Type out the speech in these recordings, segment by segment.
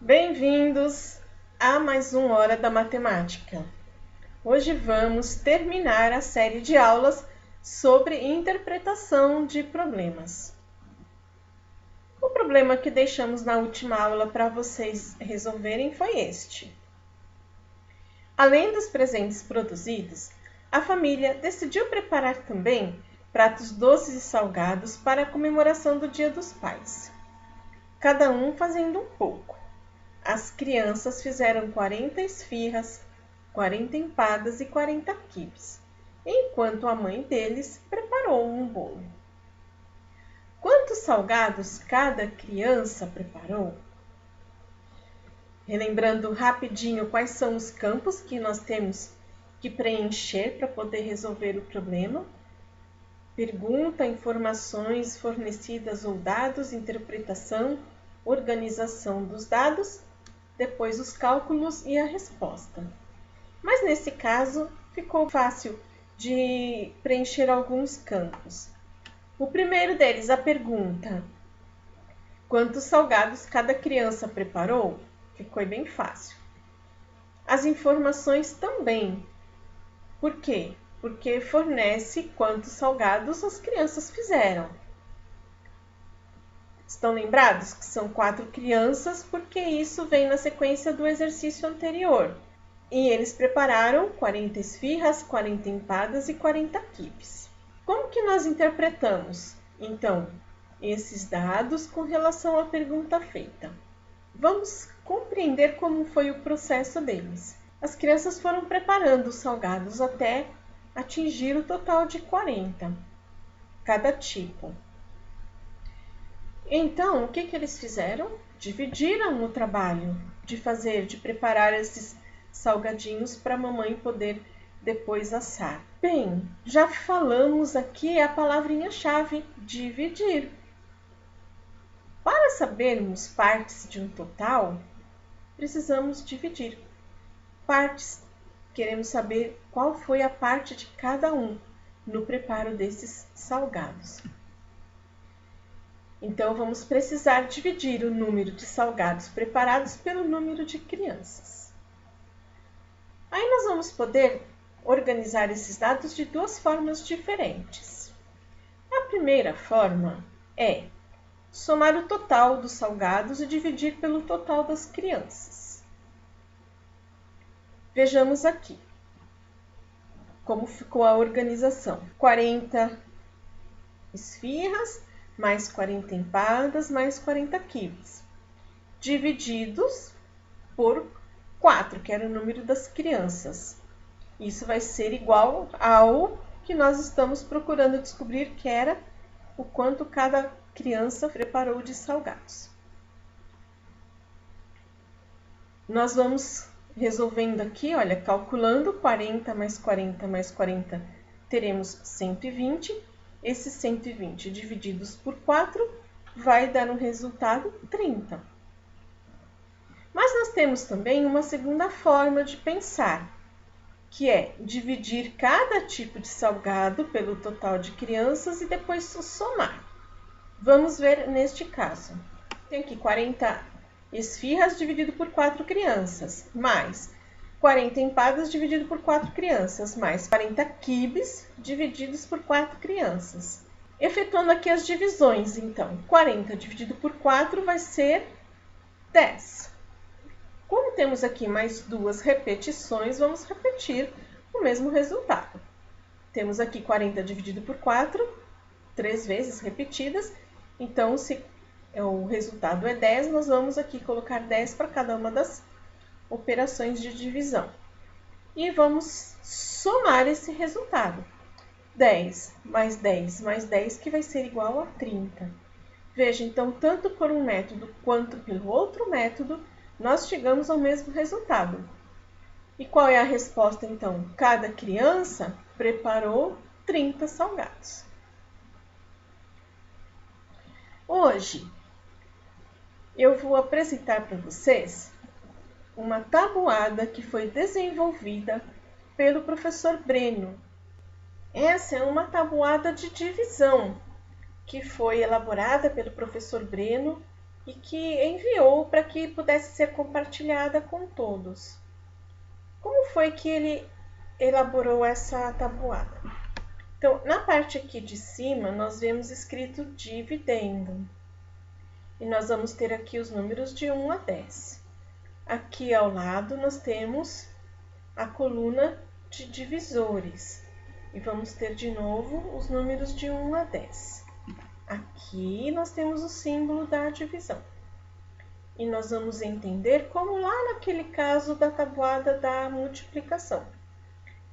Bem-vindos a mais uma Hora da Matemática. Hoje vamos terminar a série de aulas sobre interpretação de problemas. O problema que deixamos na última aula para vocês resolverem foi este. Além dos presentes produzidos, a família decidiu preparar também pratos doces e salgados para a comemoração do Dia dos Pais, cada um fazendo um pouco. As crianças fizeram 40 esfirras, 40 empadas e 40 quibes, enquanto a mãe deles preparou um bolo. Quantos salgados cada criança preparou? Relembrando rapidinho quais são os campos que nós temos que preencher para poder resolver o problema. Pergunta, informações fornecidas ou dados, interpretação, organização dos dados, depois os cálculos e a resposta. Mas nesse caso ficou fácil de preencher alguns campos. O primeiro deles, a pergunta: quantos salgados cada criança preparou? Ficou bem fácil. As informações também. Por quê? Porque fornece quantos salgados as crianças fizeram. Estão lembrados que são 4 crianças, porque isso vem na sequência do exercício anterior. E eles prepararam 40 esfirras, 40 empadas e 40 quibes. Como que nós interpretamos, então, esses dados com relação à pergunta feita? Vamos compreender como foi o processo deles. As crianças foram preparando os salgados até atingir o total de 40, cada tipo. Então, o que eles fizeram? Dividiram o trabalho de preparar esses salgadinhos para a mamãe poder depois assar. Bem, já falamos aqui a palavrinha-chave, dividir. Para sabermos partes de um total, precisamos dividir. Partes, queremos saber qual foi a parte de cada um no preparo desses salgados. Então, vamos precisar dividir o número de salgados preparados pelo número de crianças. Aí nós vamos poder organizar esses dados de duas formas diferentes. A primeira forma é somar o total dos salgados e dividir pelo total das crianças. Vejamos aqui como ficou a organização. 40 esfirras, mais 40 empadas, mais 40 quibes, divididos por 4, que era o número das crianças. Isso vai ser igual ao que nós estamos procurando descobrir, que era o quanto cada criança preparou de salgados. Nós vamos resolvendo aqui, olha, calculando 40 mais 40 mais 40, teremos 120. Esses 120 divididos por 4 vai dar um resultado 30. Mas nós temos também uma segunda forma de pensar, que é dividir cada tipo de salgado pelo total de crianças e depois somar. Vamos ver neste caso. Tem aqui 40 esfirras dividido por 4 crianças, mais 40 empadas dividido por 4 crianças, mais 40 quibes divididos por 4 crianças. Efetuando aqui as divisões, então, 40 dividido por 4 vai ser 10. Como temos aqui mais duas repetições, vamos repetir o mesmo resultado. Temos aqui 40 dividido por 4, 3 vezes repetidas. Então, se o resultado é 10, nós vamos aqui colocar 10 para cada uma das operações de divisão. E vamos somar esse resultado. 10 mais 10 mais 10, que vai ser igual a 30. Veja, então, tanto por um método quanto pelo outro método, nós chegamos ao mesmo resultado. E qual é a resposta, então? Cada criança preparou 30 salgados. Hoje, eu vou apresentar para vocês uma tabuada que foi desenvolvida pelo professor Breno. Essa é uma tabuada de divisão que foi elaborada pelo professor Breno e que enviou para que pudesse ser compartilhada com todos. Como foi que ele elaborou essa tabuada? Então, na parte aqui de cima, nós vemos escrito dividendo. E nós vamos ter aqui os números de 1 a 10. Aqui ao lado nós temos a coluna de divisores. E vamos ter de novo os números de 1 a 10. Aqui nós temos o símbolo da divisão. E nós vamos entender como lá naquele caso da tabuada da multiplicação.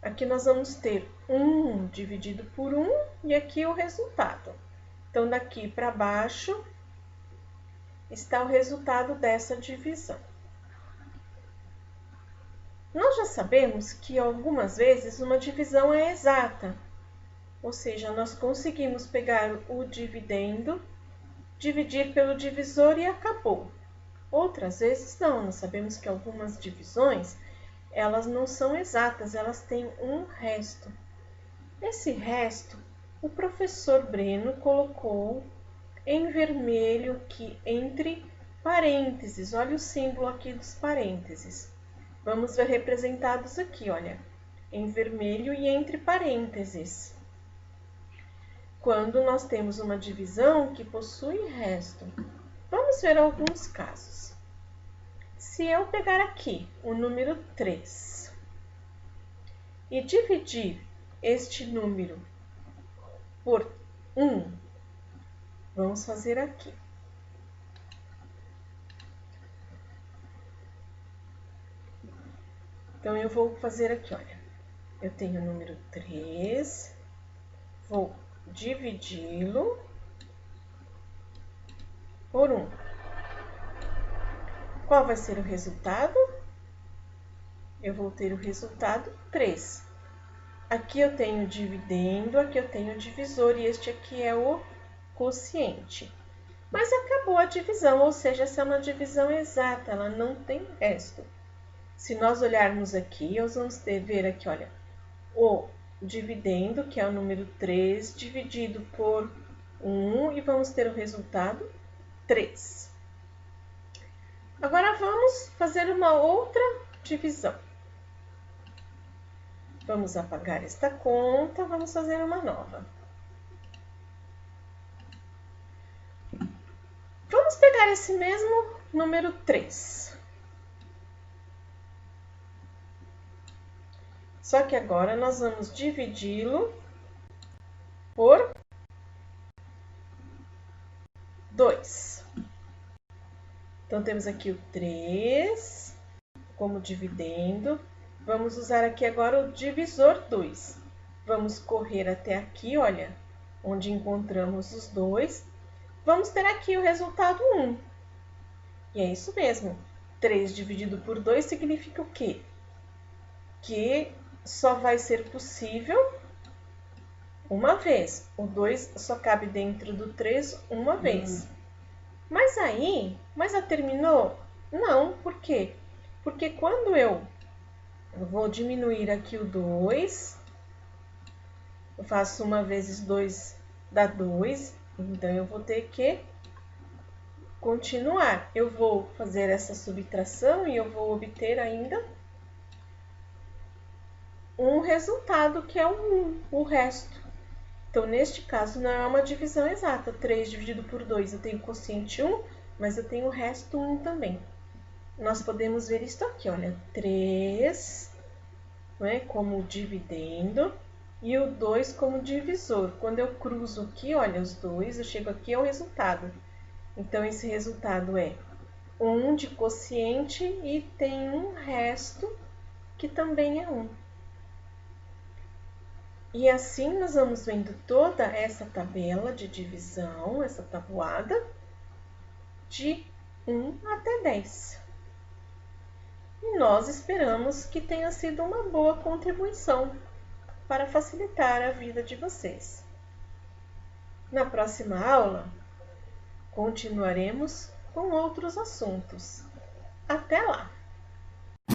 Aqui nós vamos ter 1 dividido por 1 e aqui o resultado. Então, daqui para baixo está o resultado dessa divisão. Nós já sabemos que algumas vezes uma divisão é exata, ou seja, nós conseguimos pegar o dividendo, dividir pelo divisor e acabou. Outras vezes não, nós sabemos que algumas divisões, elas não são exatas, elas têm um resto. Esse resto, o professor Breno colocou em vermelho aqui entre parênteses. Olha o símbolo aqui dos parênteses. Vamos ver representados aqui, olha, em vermelho e entre parênteses. Quando nós temos uma divisão que possui resto. Vamos ver alguns casos. Se eu pegar aqui o número 3 e dividir este número por 1, vamos fazer aqui. Então, eu vou fazer aqui, olha. Eu tenho o número 3, vou dividi-lo por 1. Qual vai ser o resultado? Eu vou ter o resultado 3. Aqui eu tenho dividendo, aqui eu tenho divisor e este aqui é o quociente. Mas acabou a divisão, ou seja, essa é uma divisão exata, ela não tem resto. Se nós olharmos aqui, nós vamos ver aqui, olha, o dividendo, que é o número 3, dividido por 1, e vamos ter o resultado 3. Agora, vamos fazer uma outra divisão. Vamos apagar esta conta, vamos fazer uma nova. Vamos pegar esse mesmo número 3. Só que agora nós vamos dividi-lo por 2. Então, temos aqui o 3 como dividendo. Vamos usar aqui agora o divisor 2. Vamos correr até aqui, olha, onde encontramos os 2. Vamos ter aqui o resultado 1. E é isso mesmo. 3 dividido por 2 significa o quê? Que só vai ser possível uma vez. O 2 só cabe dentro do 3 uma vez. Mas aí, já terminou? Não, por quê? Porque quando eu vou diminuir aqui o 2, eu faço 1 vezes 2 dá 2, então eu vou ter que continuar. Eu vou fazer essa subtração e eu vou obter ainda um resultado que é o resto. Então, neste caso, não é uma divisão exata. 3 dividido por 2, eu tenho quociente 1, mas eu tenho o resto 1 também. Nós podemos ver isso aqui, olha, 3, né, como dividendo e o 2 como divisor. Quando eu cruzo aqui, olha, os dois, eu chego aqui ao resultado. Então, esse resultado é 1 de quociente e tem um resto que também é 1. E assim nós vamos vendo toda essa tabela de divisão, essa tabuada, de 1 até 10. E nós esperamos que tenha sido uma boa contribuição para facilitar a vida de vocês. Na próxima aula, continuaremos com outros assuntos. Até